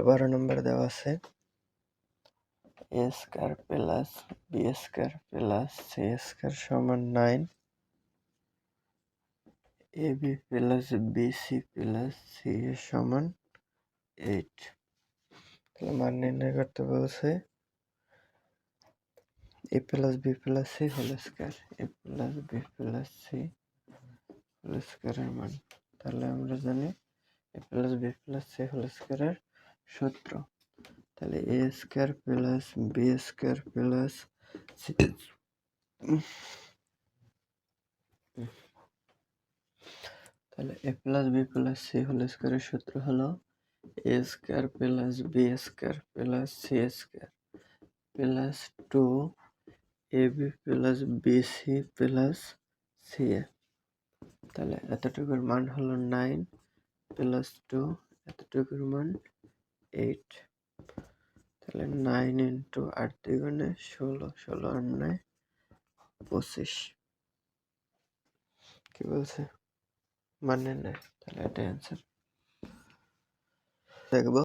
12 নম্বর দেওয়া আছে a square plus b square plus c square সমান 9, ab plus bc plus ca সমান 8। তাহলে মান নির্ণয় করতে বলছে a plus b plus c whole square, a plus b plus c whole স্কয়ারের মান। তাহলে আমরা জানি a plus b plus c whole স্কয়ারের সূত্র। তাহলে a square plus b square plus c, তাহলে a plus b plus c whole স্কয়ারের সূত্র হলো a square plus b square plus c square plus 2ab plus bc plus ca। তাহলে এতটুকুর মান হলো 9 প্লাস 2, এতটুকুর মান 8। তাহলে 9 ইন্টু 8 দ্বিগুণে 16, 16 আর 9 25। কি বলছে? মান নির্ণয়। তাহলে এটা অ্যান্সার দেখবো।